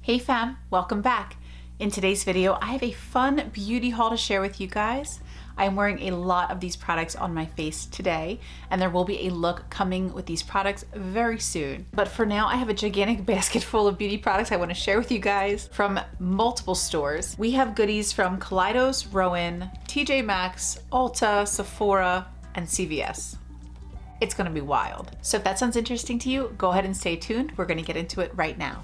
Hey fam, welcome back. In today's video, I have a fun beauty haul to share with you guys. I'm wearing a lot of these products on my face today, and there will be a look coming with these products very soon. But for now, I have a gigantic basket full of beauty products I want to share with you guys from multiple stores. We have goodies from Kaleidos, Roen, Maxx, Ulta, Sephora, and CVS. It's gonna be wild. So if that sounds interesting to you, go ahead and stay tuned. We're gonna get into it right now.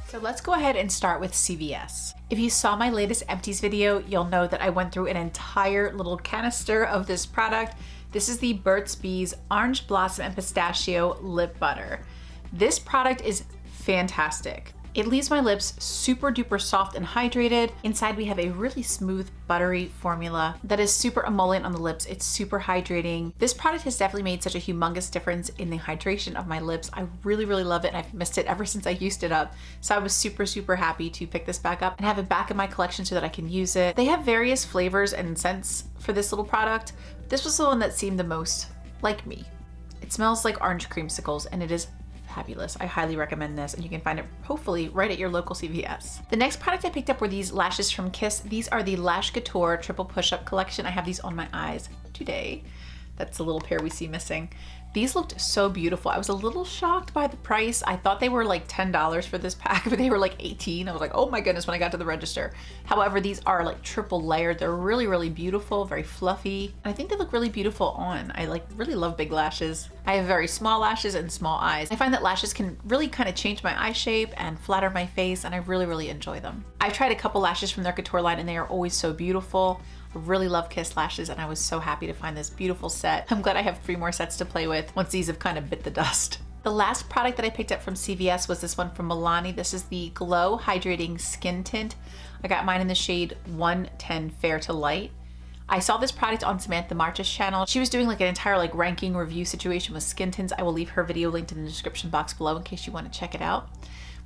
So let's go ahead and start with CVS. If you saw my latest empties video, you'll know that I went through an entire little canister of this product. This is the Burt's Bees Orange Blossom and Pistachio Lip Butter. This product is fantastic. It leaves my lips super duper soft and hydrated. Inside we have a really smooth buttery formula that is super emollient on the lips. It's super hydrating. This product has definitely made such a humongous difference in the hydration of my lips. I really love it, and I've missed it ever since I used it up. So I was super happy to pick this back up and have it back in my collection so that I can use it. They have various flavors and scents for this little product. This was the one that seemed the most like me. It smells like orange creamsicles and it is fabulous. I highly recommend this, and you can find it hopefully right at your local CVS. The next product I picked up were these lashes from Kiss. These are the Lash Couture Triple Push-Up Collection. I have these on my eyes today. That's the little pair we see missing. These looked so beautiful. I was a little shocked by the price. I thought they were like $10 for this pack, but they were like $18. I was like, oh my goodness, when I got to the register. However, these are like triple layered. They're really beautiful, very fluffy. And I think they look really beautiful on. I really love big lashes. I have very small lashes and small eyes. I find that lashes can really kind of change my eye shape and flatter my face, and I really enjoy them. I've tried a couple lashes from their couture line and they are always so beautiful. I really love Kiss lashes, and I was so happy to find this beautiful set. I'm glad I have 3 more sets to play with once these have kind of bit the dust. The last product that I picked up from CVS was this one from Milani. This is the Glow Hydrating Skin Tint. I got mine in the shade 110 Fair to Light. I saw this product on Samantha March's channel. She was doing like an entire ranking review situation with skin tints. I will leave her video linked in the description box below in case you want to check it out.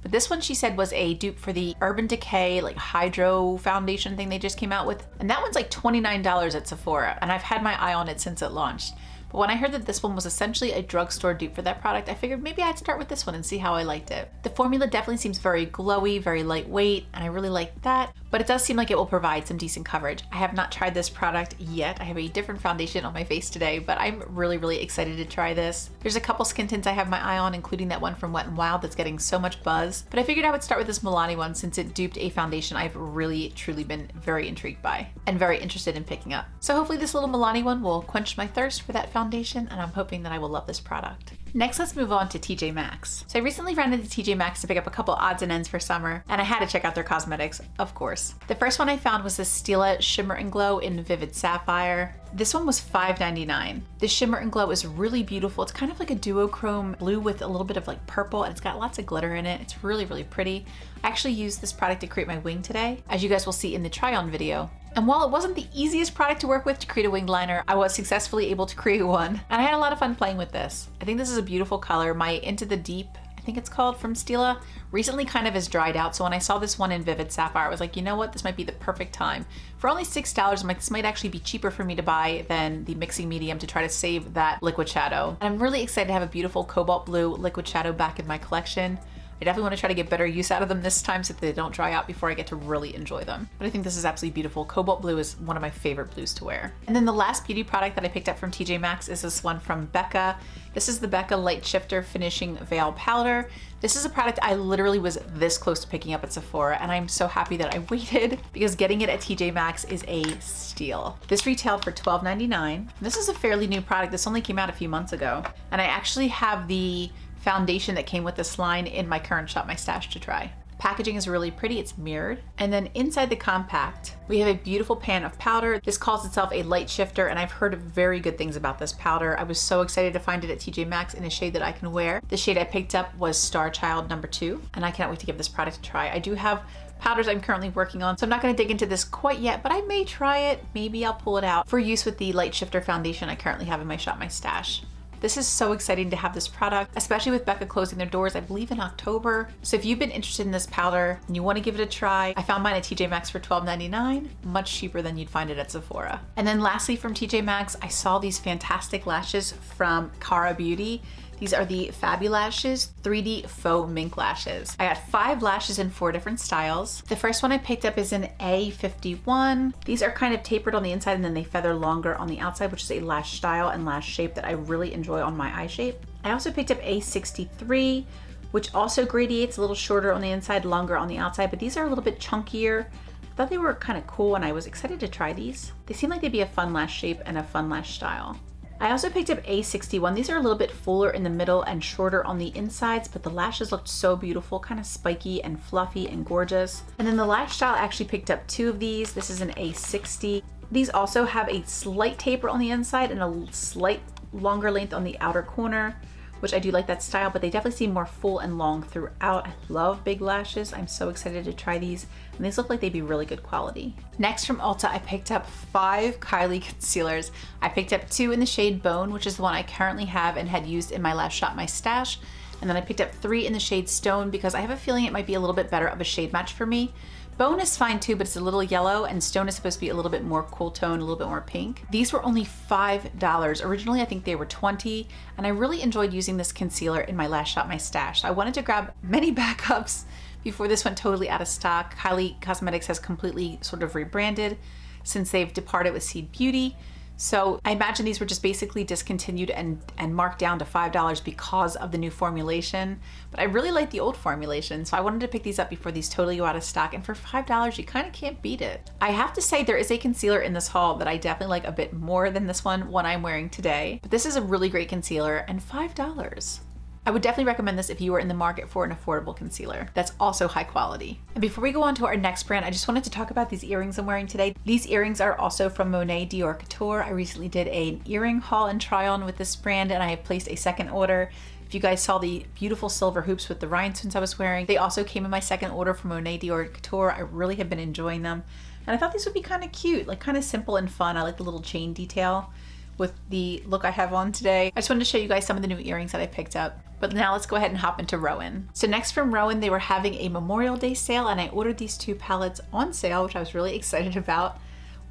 But this one, she said, was a dupe for the Urban Decay Hydro Foundation thing they just came out with. And that one's like $29 at Sephora, and I've had my eye on it since it launched. But when I heard that this one was essentially a drugstore dupe for that product, I figured maybe I'd start with this one and see how I liked it. The formula definitely seems very glowy, very lightweight, and I really like that. But it does seem like it will provide some decent coverage. I have not tried this product yet. I have a different foundation on my face today, but I'm really excited to try this. There's a couple skin tints I have my eye on, including that one from Wet n Wild that's getting so much buzz. But I figured I would start with this Milani one since it duped a foundation I've really truly been very intrigued by and very interested in picking up. So hopefully this little Milani one will quench my thirst for that foundation, and I'm hoping that I will love this product. Next, let's move on to Maxx. So I recently ran into Maxx to pick up a couple odds and ends for summer, and I had to check out their cosmetics, of course. The first one I found was this Stila Shimmer and Glow in Vivid Sapphire. This one was $5.99. The Shimmer and Glow is really beautiful. It's kind of like a duochrome blue with a little bit of purple, and it's got lots of glitter in it. It's really pretty. I actually used this product to create my wing today, as you guys will see in the try-on video. And while it wasn't the easiest product to work with to create a winged liner, I was successfully able to create one. And I had a lot of fun playing with this. I think this is a beautiful color. My Into the Deep, I think it's called, from Stila, recently kind of has dried out. So when I saw this one in Vivid Sapphire, I was like, you know what? This might be the perfect time. For only $6, I'm like, this might actually be cheaper for me to buy than the mixing medium to try to save that liquid shadow. And I'm really excited to have a beautiful cobalt blue liquid shadow back in my collection. I definitely want to try to get better use out of them this time so that they don't dry out before I get to really enjoy them. But I think this is absolutely beautiful. Cobalt blue is one of my favorite blues to wear. And then the last beauty product that I picked up from Maxx is this one from Becca. This is the Becca Light Shifter Finishing Veil Powder. This is a product I literally was this close to picking up at Sephora, and I'm so happy that I waited because getting it at Maxx is a steal. This retailed for $12.99. This is a fairly new product. This only came out a few months ago, and I actually have the foundation that came with this line in my current Shop My Stash to try. The packaging is really pretty, it's mirrored. And then inside the compact, we have a beautiful pan of powder. This calls itself a light shifter, and I've heard very good things about this powder. I was so excited to find it at Maxx in a shade that I can wear. The shade I picked up was Star Child number 2, and I cannot wait to give this product a try. I do have powders I'm currently working on, so I'm not gonna dig into this quite yet, but I may try it. Maybe I'll pull it out for use with the light shifter foundation I currently have in my Shop My Stash. This is so exciting to have this product, especially with Becca closing their doors, I believe in October. So if you've been interested in this powder and you want to give it a try, I found mine at Maxx for $12.99, much cheaper than you'd find it at Sephora. And then lastly from Maxx, I saw these fantastic lashes from Cara Beauty. These are the Fabulashes 3D Faux Mink Lashes. I got 5 lashes in 4 different styles. The first one I picked up is an A51. These are kind of tapered on the inside and then they feather longer on the outside, which is a lash style and lash shape that I really enjoy on my eye shape. I also picked up A63, which also gradiates, a little shorter on the inside, longer on the outside, but these are a little bit chunkier. I thought they were kind of cool and I was excited to try these. They seem like they'd be a fun lash shape and a fun lash style. I also picked up A61. These are a little bit fuller in the middle and shorter on the insides, but the lashes looked so beautiful, kind of spiky and fluffy and gorgeous. And then the lash style, I actually picked up 2 of these. This is an A60. These also have a slight taper on the inside and a slight longer length on the outer corner, which I do like that style, but they definitely seem more full and long throughout. I love big lashes. I'm so excited to try these, and these look like they'd be really good quality. Next from Ulta, I picked up 5 Kylie concealers. I picked up 2 in the shade Bone, which is the one I currently have and had used in my last Shop My Stash. And then I picked up 3 in the shade Stone because I have a feeling it might be a little bit better of a shade match for me. Bone is fine too, but it's a little yellow, and Stone is supposed to be a little bit more cool tone, a little bit more pink. These were only $5. Originally, I think they were $20, and I really enjoyed using this concealer in my last Shop My Stash. I wanted to grab many backups before this went totally out of stock. Kylie Cosmetics has completely sort of rebranded since they've departed with Seed Beauty. So I imagine these were just basically discontinued and marked down to $5 because of the new formulation. But I really like the old formulation, so I wanted to pick these up before these totally go out of stock. And for $5, you kind of can't beat it. I have to say there is a concealer in this haul that I definitely like a bit more than this one I'm wearing today. But this is a really great concealer and $5. I would definitely recommend this if you are in the market for an affordable concealer that's also high quality. And before we go on to our next brand, I just wanted to talk about these earrings I'm wearing today. These earrings are also from Monet Dior Couture. I recently did an earring haul and try on with this brand, and I have placed a second order. If you guys saw the beautiful silver hoops with the rhinestones I was wearing, they also came in my second order from Monet Dior Couture. I really have been enjoying them. And I thought these would be kind of cute, like kind of simple and fun. I like the little chain detail with the look I have on today. I just wanted to show you guys some of the new earrings that I picked up. But now let's go ahead and hop into Roen. So next from Roen, they were having a Memorial Day sale, and I ordered these 2 palettes on sale, which I was really excited about.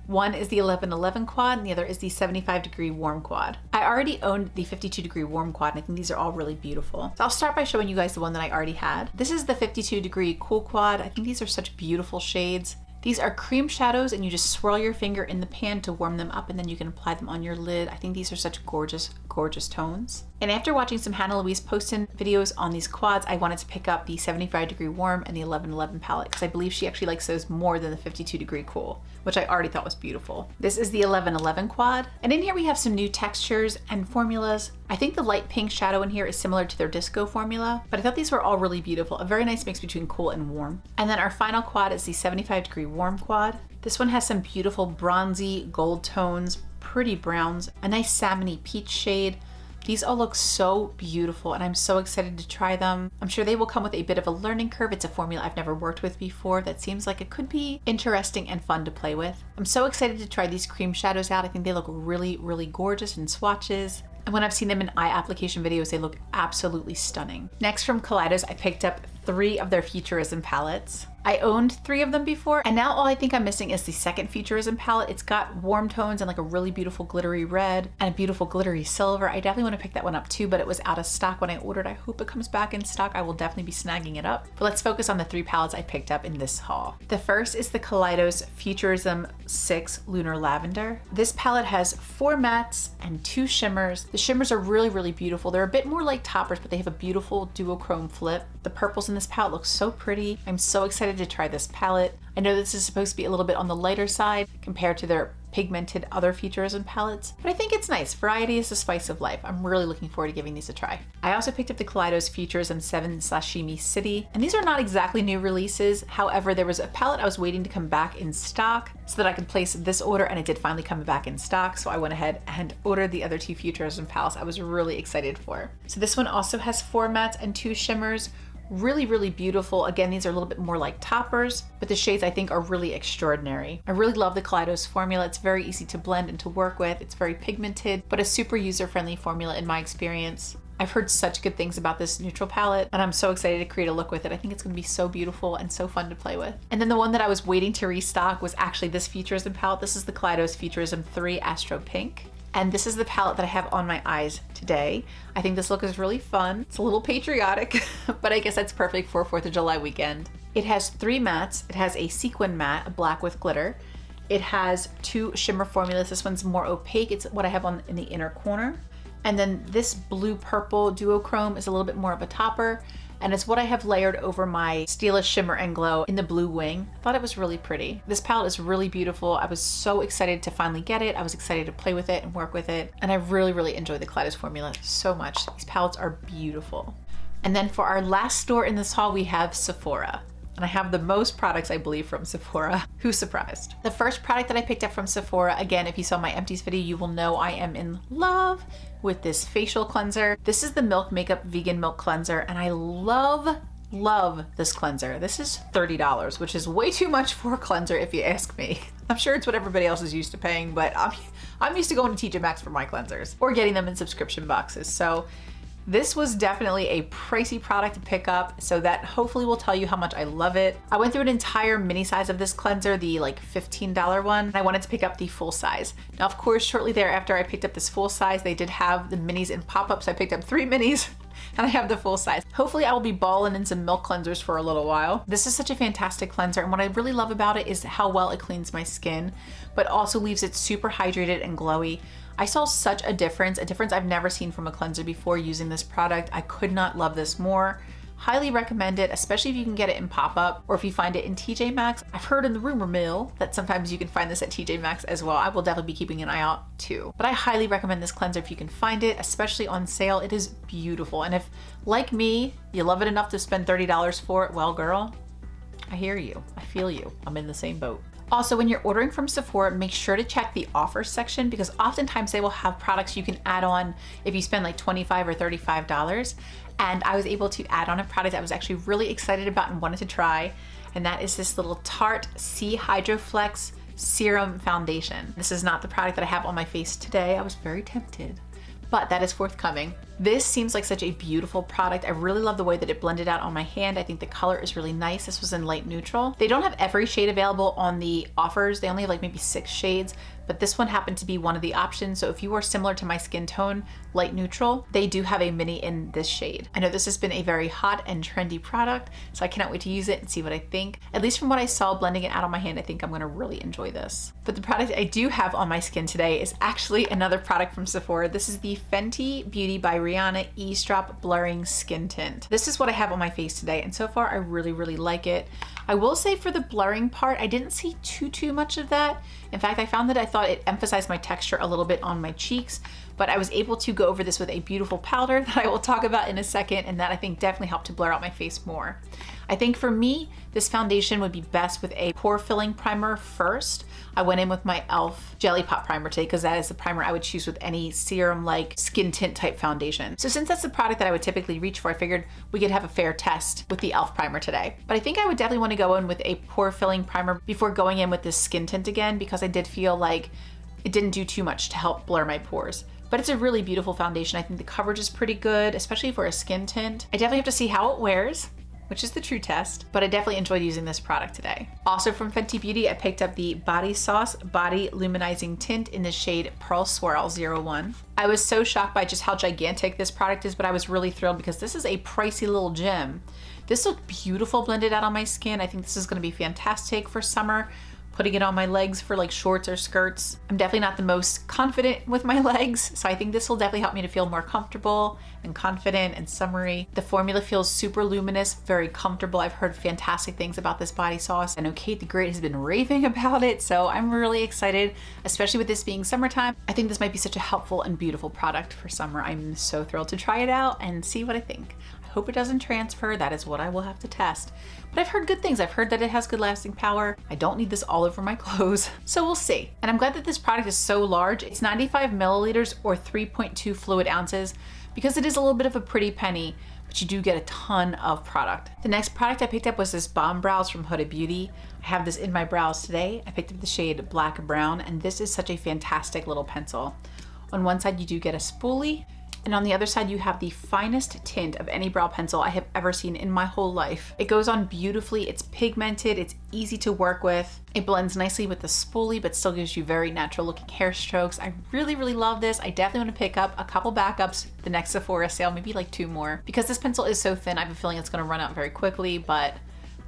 One is the 1111 quad and the other is the 75-degree warm quad. I already owned the 52-degree warm quad, and I think these are all really beautiful. So I'll start by showing you guys the one that I already had. This is the 52-degree cool quad. I think these are such beautiful shades. These are cream shadows, and you just swirl your finger in the pan to warm them up, and then you can apply them on your lid. I think these are such gorgeous, gorgeous tones. And after watching some Hannah Louise Poston videos on these quads, I wanted to pick up the 75-degree warm and the 1111 palette because I believe she actually likes those more than the 52-degree cool, which I already thought was beautiful. This is the 1111 quad, and in here we have some new textures and formulas. I think the light pink shadow in here is similar to their disco formula, but I thought these were all really beautiful. A very nice mix between cool and warm. And then our final quad is the 75-degree warm quad. This one has some beautiful bronzy gold tones, pretty browns, a nice salmony peach shade. These all look so beautiful, and I'm so excited to try them. I'm sure they will come with a bit of a learning curve. It's a formula I've never worked with before that seems like it could be interesting and fun to play with. I'm so excited to try these cream shadows out. I think they look really, really gorgeous in swatches. And when I've seen them in eye application videos, they look absolutely stunning. Next from Kaleidos, I picked up 3 of their Futurism palettes. I owned 3 of them before, and now all I think I'm missing is the second Futurism palette. It's got warm tones and like a really beautiful glittery red and a beautiful glittery silver. I definitely want to pick that one up too, but it was out of stock when I ordered. I hope it comes back in stock. I will definitely be snagging it up. But let's focus on the 3 palettes I picked up in this haul. The first is the Kaleidos Futurism 6 Lunar Lavender. This palette has 4 mattes and 2 shimmers. The shimmers are really, really beautiful. They're a bit more like toppers, but they have a beautiful duochrome flip. The purples in this palette look so pretty. I'm so excited to try this palette. I know this is supposed to be a little bit on the lighter side compared to their pigmented other Futurism palettes, but I think it's nice. Variety is the spice of life. I'm really looking forward to giving these a try. I also picked up the Kaleidos Futurism 7 Sashimi City, and these are not exactly new releases. However, there was a palette I was waiting to come back in stock so that I could place this order, and it did finally come back in stock, so I went ahead and ordered the other 2 Futurism palettes I was really excited for. So this one also has 4 mattes and 2 shimmers. Really, really beautiful. Again, these are a little bit more like toppers, but the shades I think are really extraordinary. I really love the Kaleidos formula. It's very easy to blend and to work with. It's very pigmented, but a super user-friendly formula in my experience. I've heard such good things about this neutral palette, and I'm so excited to create a look with it. I think it's going to be so beautiful and so fun to play with. And then the one that I was waiting to restock was actually this Futurism palette. This is the Kaleidos Futurism 3 Astro Pink. And this is the palette that I have on my eyes today. I think this look is really fun. It's a little patriotic, but I guess that's perfect for 4th of July weekend. It has 3 mattes. It has a sequin matte, a black with glitter. It has 2 shimmer formulas. This one's more opaque. It's what I have on in the inner corner. And then this blue purple duochrome is a little bit more of a topper, and it's what I have layered over my Stila Shimmer and Glow in the blue wing. I thought it was really pretty. This palette is really beautiful. I was so excited to finally get it. I was excited to play with it and work with it. And I really enjoy the Kaleidos formula so much. These palettes are beautiful. And then for our last store in this haul, we have Sephora. And I have the most products, I believe, from Sephora. Who's surprised? The first product that I picked up from Sephora, again, if you saw my empties video, you will know I am in love with this facial cleanser. This is the Milk Makeup Vegan Milk Cleanser, and I love this cleanser. This is $30, which is way too much for a cleanser if you ask me. I'm sure it's what everybody else is used to paying, but I'm used to going to TJ Maxx for my cleansers or getting them in subscription boxes. So this was definitely a pricey product to pick up, so that hopefully will tell you how much I love it. I went through an entire mini size of this cleanser, the like $15 one. I wanted to pick up the full size. Now, of course, shortly thereafter I picked up this full size. They did have the minis in pop-ups. I picked up 3 minis and I have the full size. Hopefully I will be balling in some milk cleansers for a little while. This is such a fantastic cleanser, and what I really love about it is how well it cleans my skin, but also leaves it super hydrated and glowy. I saw such a difference I've never seen from a cleanser before using this product. I could not love this more. Highly recommend it, especially if you can get it in pop-up or if you find it in TJ Maxx. I've heard in the rumor mill that sometimes you can find this at TJ Maxx as well. I will definitely be keeping an eye out too. But I highly recommend this cleanser if you can find it, especially on sale. It is beautiful. And if, like me, you love it enough to spend $30 for it, well, girl, I hear you. I feel you. I'm in the same boat. Also, when you're ordering from Sephora, make sure to check the offers section, because oftentimes they will have products you can add on if you spend like $25 or $35. And I was able to add on a product I was actually really excited about and wanted to try, and that is this little Tarte C Hydroflex Serum Foundation. This is not the product that I have on my face today. I was very tempted, but that is forthcoming. This seems like such a beautiful product. I really love the way that it blended out on my hand. I think the color is really nice. This was in light neutral. They don't have every shade available on the offers. They only have like maybe 6 shades, but this one happened to be one of the options. So if you are similar to my skin tone, light neutral, they do have a mini in this shade. I know this has been a very hot and trendy product, so I cannot wait to use it and see what I think. At least from what I saw blending it out on my hand, I think I'm gonna really enjoy this. But the product I do have on my skin today is actually another product from Sephora. This is the Fenty Beauty by Rihanna Eavesdrop Blurring Skin Tint. This is what I have on my face today, and so far I really like it. I will say for the blurring part, I didn't see too much of that. In fact, I found that I thought it emphasized my texture a little bit on my cheeks, but I was able to go over this with a beautiful powder that I will talk about in a second, and that I think definitely helped to blur out my face more. I think for me, this foundation would be best with a pore filling primer first. I went in with my e.l.f. Jelly Pop primer today because that is the primer I would choose with any serum-like skin tint type foundation. So since that's the product that I would typically reach for, I figured we could have a fair test with the e.l.f. primer today. But I think I would definitely want to go in with a pore filling primer before going in with this skin tint again, because I did feel like it didn't do too much to help blur my pores. But it's a really beautiful foundation. I think the coverage is pretty good, especially for a skin tint. I definitely have to see how it wears, which is the true test, but I definitely enjoyed using this product today. Also from Fenty Beauty, I picked up the Body Sauce Body Luminizing Tint in the shade Pearl Swirl 01. I was so shocked by just how gigantic this product is, but I was really thrilled because this is a pricey little gem. This looked beautiful blended out on my skin. I think this is gonna be fantastic for summer. Putting it on my legs for like shorts or skirts. I'm definitely not the most confident with my legs, so I think this will definitely help me to feel more comfortable and confident and summery. The formula feels super luminous, very comfortable. I've heard fantastic things about this body sauce. I know Kate the Great has been raving about it, so I'm really excited, especially with this being summertime. I think this might be such a helpful and beautiful product for summer. I'm so thrilled to try it out and see what I think. I hope it doesn't transfer. That is what I will have to test. But I've heard good things. I've heard that it has good lasting power. I don't need this all over my clothes, so we'll see. And I'm glad that this product is so large. It's 95 milliliters or 3.2 fluid ounces, because it is a little bit of a pretty penny, but you do get a ton of product. The next product I picked up was this Balm Brows from Huda Beauty. I have this in my brows today. I picked up the shade Black Brown, and this is such a fantastic little pencil. On one side, you do get a spoolie, And on the other side, you have the finest tint of any brow pencil I have ever seen in my whole life. It goes on beautifully, it's pigmented, it's easy to work with. It blends nicely with the spoolie, but still gives you very natural looking hair strokes. I really, really love this. I definitely want to pick up a couple backups the next Sephora sale, maybe like 2 more. Because this pencil is so thin, I have a feeling it's gonna run out very quickly, but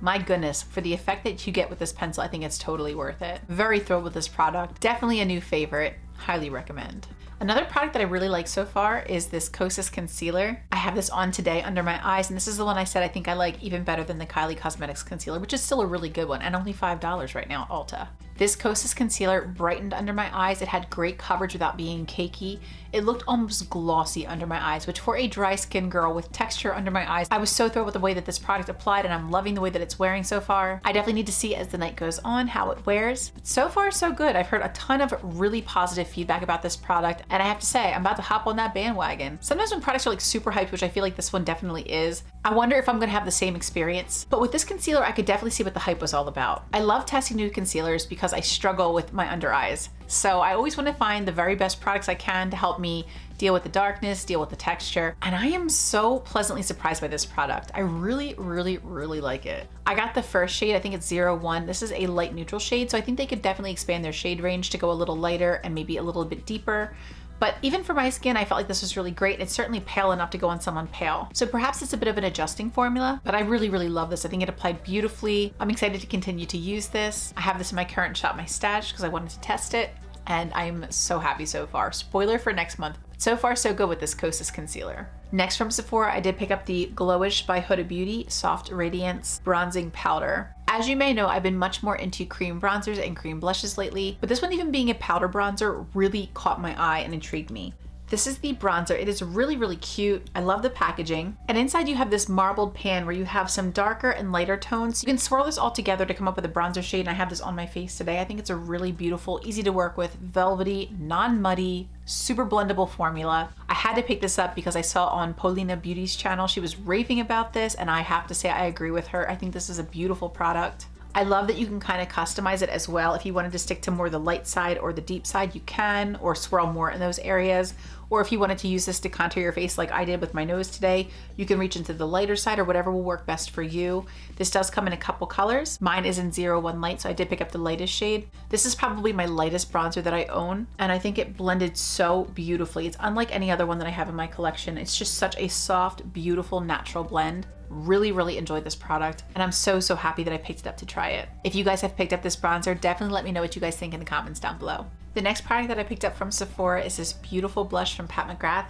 my goodness, for the effect that you get with this pencil, I think it's totally worth it. Very thrilled with this product. Definitely a new favorite. Highly recommend. Another product that I really like so far is this Kosas concealer. I have this on today under my eyes, and this is the one I said I think I like even better than the Kylie Cosmetics concealer, which is still a really good one, and only $5 right now at Ulta. This Kosas concealer brightened under my eyes. It had great coverage without being cakey. It looked almost glossy under my eyes, which for a dry skin girl with texture under my eyes, I was so thrilled with the way that this product applied, and I'm loving the way that it's wearing so far. I definitely need to see as the night goes on how it wears. But so far, so good. I've heard a ton of really positive feedback about this product, and I have to say, I'm about to hop on that bandwagon. Sometimes when products are like super hyped, which I feel like this one definitely is, I wonder if I'm gonna have the same experience. But with this concealer, I could definitely see what the hype was all about. I love testing new concealers because I struggle with my under eyes. So I always want to find the very best products I can to help me deal with the darkness, deal with the texture. And I am so pleasantly surprised by this product. I really, really, really like it. I got the first shade, I think it's 01. This is a light neutral shade, so I think they could definitely expand their shade range to go a little lighter and maybe a little bit deeper. But even for my skin, I felt like this was really great. It's certainly pale enough to go on someone pale. So perhaps it's a bit of an adjusting formula, but I really, really love this. I think it applied beautifully. I'm excited to continue to use this. I have this in my current Shop My Stash because I wanted to test it, and I'm so happy so far. Spoiler for next month. So far, so good with this Kosas concealer. Next from Sephora, I did pick up the Glowish by Huda Beauty Soft Radiance Bronzing Powder. As you may know, I've been much more into cream bronzers and cream blushes lately, but this one, even being a powder bronzer, really caught my eye and intrigued me. This is the bronzer. It is really, really cute. I love the packaging. And inside you have this marbled pan where you have some darker and lighter tones. You can swirl this all together to come up with a bronzer shade, and I have this on my face today. I think it's a really beautiful, easy to work with, velvety, non-muddy, super blendable formula. I had to pick this up because I saw on Paulina Beauty's channel, she was raving about this, and I have to say I agree with her. I think this is a beautiful product. I love that you can kind of customize it as well. If you wanted to stick to more the light side or the deep side, you can, or swirl more in those areas. Or if you wanted to use this to contour your face like I did with my nose today, you can reach into the lighter side or whatever will work best for you. This does come in a couple colors. Mine is in 01 Light, so I did pick up the lightest shade. This is probably my lightest bronzer that I own, and I think it blended so beautifully. It's unlike any other one that I have in my collection. It's just such a soft, beautiful, natural blend. Really, really enjoyed this product, and I'm so, so happy that I picked it up to try it. If you guys have picked up this bronzer, definitely let me know what you guys think in the comments down below. The next product that I picked up from Sephora is this beautiful blush from Pat McGrath.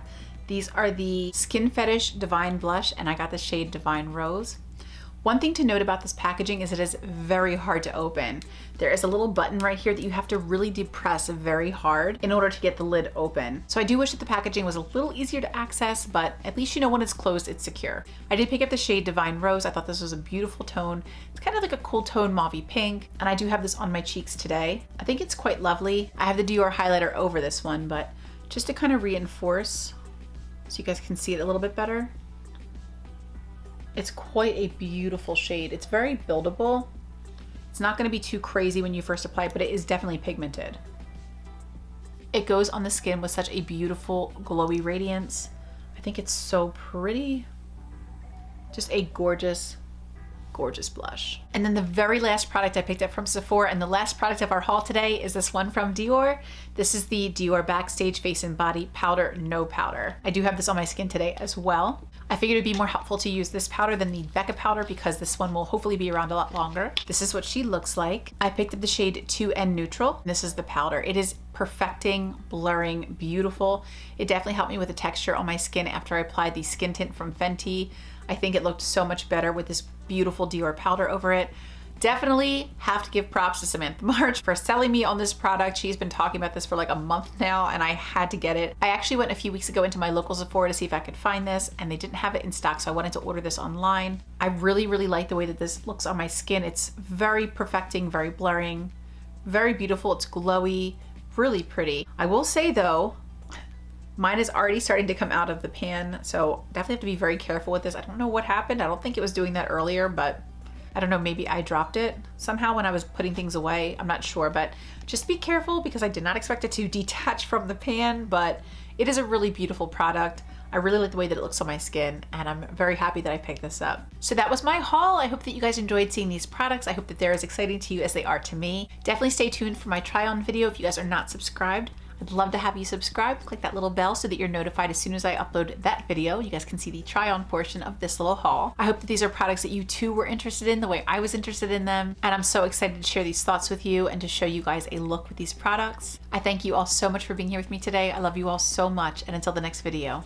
These are the Skin Fetish Divine Blush, and I got the shade Divine Rose. One thing to note about this packaging is it is very hard to open. There is a little button right here that you have to really depress very hard in order to get the lid open. So I do wish that the packaging was a little easier to access, but at least you know when it's closed, it's secure. I did pick up the shade Divine Rose. I thought this was a beautiful tone. It's kind of like a cool tone mauvey pink, and I do have this on my cheeks today. I think it's quite lovely. I have the Dior highlighter over this one, but just to kind of reinforce so you guys can see it a little bit better. It's quite a beautiful shade. It's very buildable. It's not gonna be too crazy when you first apply it, but it is definitely pigmented. It goes on the skin with such a beautiful glowy radiance. I think it's so pretty. Just a gorgeous, gorgeous blush. And then the very last product I picked up from Sephora, and the last product of our haul today, is this one from Dior. This is the Dior Backstage Face and Body Powder No Powder. I do have this on my skin today as well. I figured it'd be more helpful to use this powder than the Becca powder because this one will hopefully be around a lot longer. This is what she looks like. I picked up the shade 2N Neutral. This is the powder. It is perfecting, blurring, beautiful. It definitely helped me with the texture on my skin after I applied the skin tint from Fenty. I think it looked so much better with this beautiful Dior powder over it. Definitely have to give props to Samantha March for selling me on this product. She's been talking about this for like a month now, and I had to get it. I actually went a few weeks ago into my local Sephora to see if I could find this, and they didn't have it in stock, so I wanted to order this online. I really, really like the way that this looks on my skin. It's very perfecting, very blurring, very beautiful. It's glowy, really pretty. I will say though, mine is already starting to come out of the pan, so definitely have to be very careful with this. I don't know what happened. I don't think it was doing that earlier, but I don't know, maybe I dropped it somehow when I was putting things away. I'm not sure, but just be careful because I did not expect it to detach from the pan, but it is a really beautiful product. I really like the way that it looks on my skin, and I'm very happy that I picked this up. So that was my haul. I hope that you guys enjoyed seeing these products. I hope that they're as exciting to you as they are to me. Definitely stay tuned for my try on video if you guys are not subscribed. I'd love to have you subscribe. Click that little bell so that you're notified as soon as I upload that video. You guys can see the try on portion of this little haul. I hope that these are products that you too were interested in the way I was interested in them. And I'm so excited to share these thoughts with you and to show you guys a look with these products. I thank you all so much for being here with me today. I love you all so much. And until the next video,